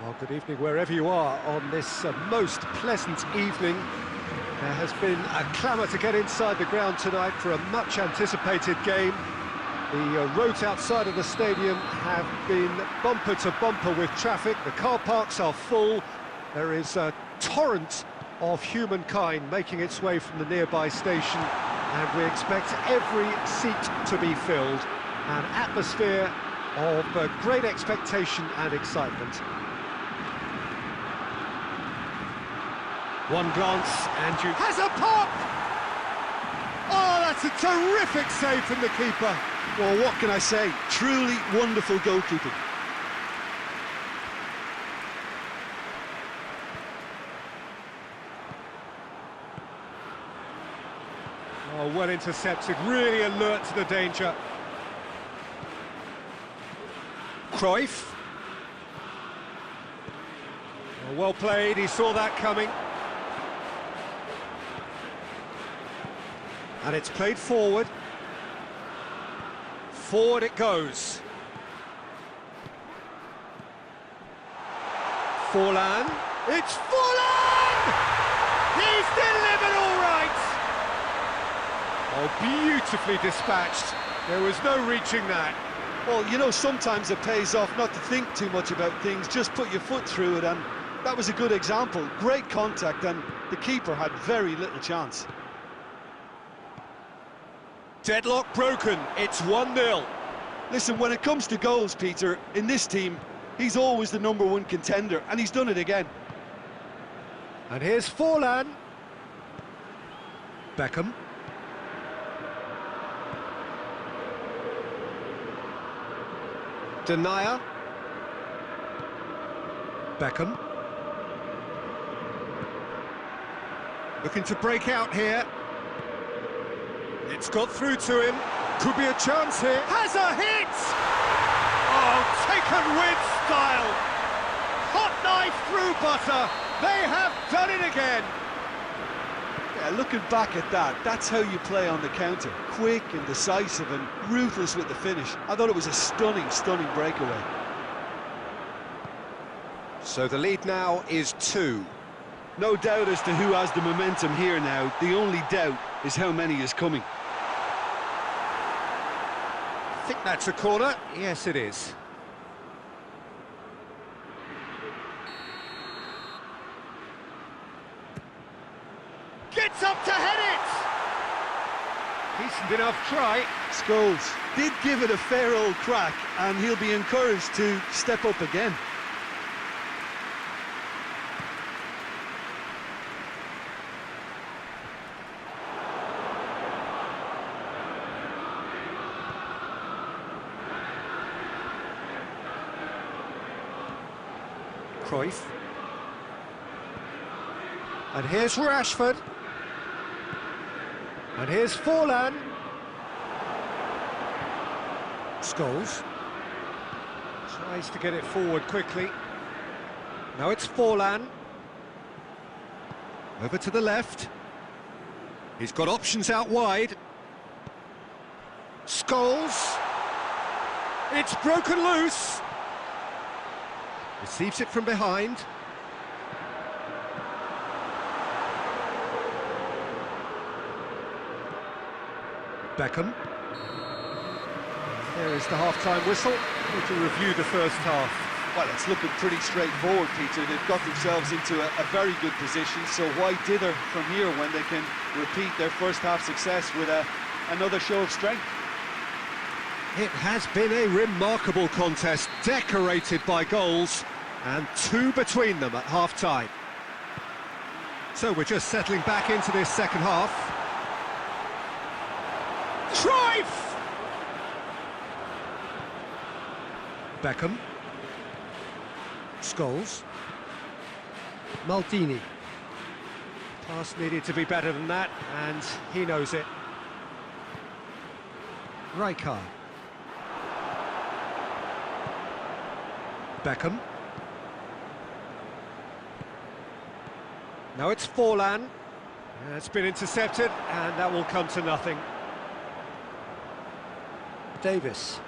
Well, good evening wherever you are on this most pleasant evening. There has been a clamour to get inside the ground tonight for a much-anticipated game. The roads outside of the stadium have been bumper to bumper with traffic. The car parks are full. There is a torrent of humankind making its way from the nearby station, and we expect every seat to be filled. An atmosphere of great expectation and excitement. One glance and you... has a pop! Oh, that's a terrific save from the keeper. Well, what can I say? Truly wonderful goalkeeping. Oh, well intercepted, really alert to the danger. Cruyff. Oh, well played, he saw that coming. And it's played forward. Forward it goes. Forlan. It's Forlan! He's delivered all right! Oh, beautifully dispatched. There was no reaching that. Well, you know, sometimes it pays off not to think too much about things, just put your foot through it, and that was a good example. Great contact, and the keeper had very little chance. Deadlock broken, it's 1-0. Listen, when it comes to goals, Peter, in this team, he's always the #1 contender, and he's done it again. And here's Forlan. Beckham. Denier. Beckham. Looking to break out here. It's got through to him. Could be a chance here. Has a hit! Oh, taken with style. Hot knife through butter. They have done it again. Yeah, looking back at that, that's how you play on the counter. Quick and decisive and ruthless with the finish. I thought it was a stunning, stunning breakaway. So the lead now is 2. No doubt as to who has the momentum here now. The only doubt is how many is coming. I think that's a corner. Yes, it is. Gets up to head it! Decent enough try. Scholes did give it a fair old crack, and he'll be encouraged to step up again. Cruyff. And here's Rashford. And here's Forlan. Scholes. Tries to get it forward quickly. Now it's Forlan. Over to the left. He's got options out wide. Scholes. It's broken loose. Receives it from behind. Beckham. There is the half-time whistle. Need to review the first half. Well, it's looking pretty straightforward, Peter. They've got themselves into a very good position, so why dither from here when they can repeat their first half success with another show of strength? It has been a remarkable contest, decorated by goals, and 2 between them at half-time. So we're just settling back into this second half. Cruyff! Beckham. Scholes. Maldini. Pass needed to be better than that, and he knows it. Rijkaard. Beckham. Now it's Forlan. It's been intercepted, and that will come to nothing. Davis.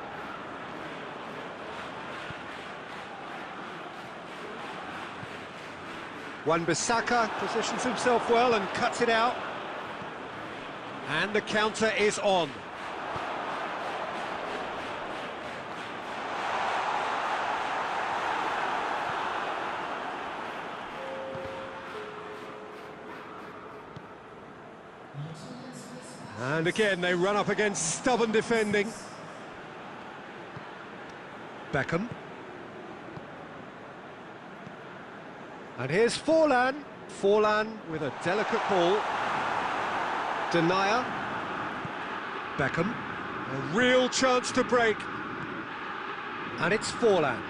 Wan-Bissaka positions himself well and cuts it out. And the counter is on. And again, they run up against stubborn defending. Beckham. And here's Forlan. Forlan with a delicate ball. Denier. Beckham. A real chance to break. And it's Forlan.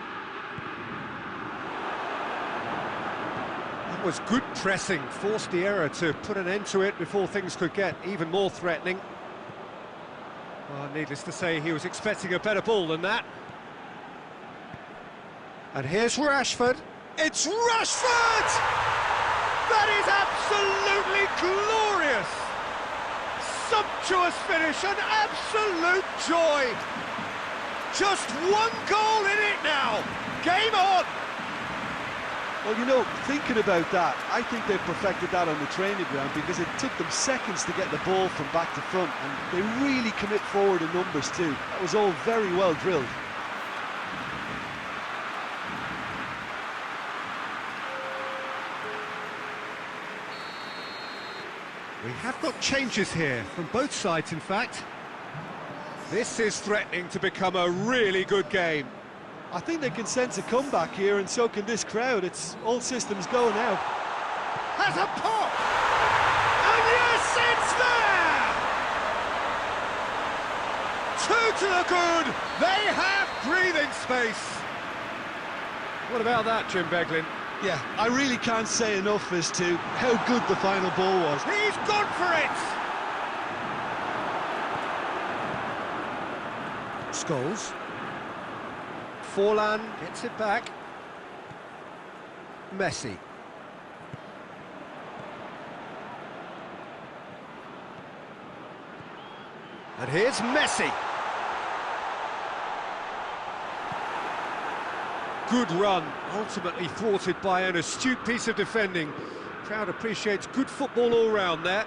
That was good pressing, forced the error to put an end to it before things could get even more threatening. Well, needless to say, he was expecting a better ball than that. And here's Rashford. It's Rashford! That is absolutely glorious! Sumptuous finish, an absolute joy! Just one goal in it now! Game on! Well, you know, thinking about that, I think they've perfected that on the training ground because it took them seconds to get the ball from back to front, and they really commit forward in numbers too. That was all very well drilled. We have got changes here, from both sides in fact. This is threatening to become a really good game. I think they can sense a comeback here, and so can this crowd. It's all systems go now. Has a pop! And yes, it's there! Two to the good! They have breathing space! What about that, Jim Beglin? Yeah, I really can't say enough as to how good the final ball was. He's gone for it! Scholes. Forlan gets it back. Messi. And here's Messi. Good run, ultimately thwarted by an astute piece of defending. Crowd appreciates good football all round there.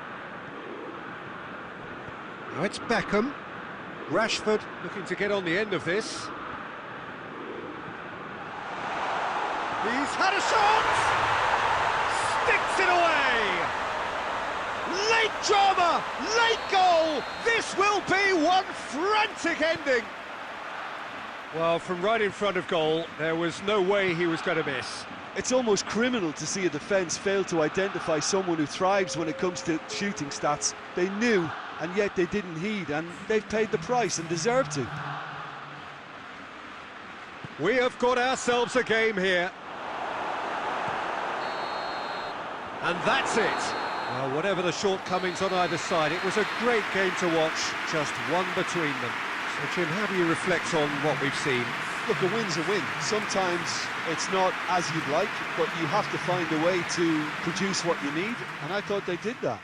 Now it's Beckham. Rashford looking to get on the end of this. He's had a shot! Sticks it away! Late drama, late goal! This will be one frantic ending! Well, from right in front of goal, there was no way he was going to miss. It's almost criminal to see a defence fail to identify someone who thrives when it comes to shooting stats. They knew, and yet they didn't heed, and they've paid the price and deserve to. We have got ourselves a game here. And that's it. Well, whatever the shortcomings on either side, it was a great game to watch, just one between them. So, Jim, how do you reflect on what we've seen? Look, a win's a win. Sometimes it's not as you'd like, but you have to find a way to produce what you need, and I thought they did that.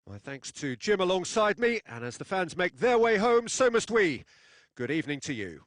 My thanks to Jim alongside me, and as the fans make their way home, so must we. Good evening to you.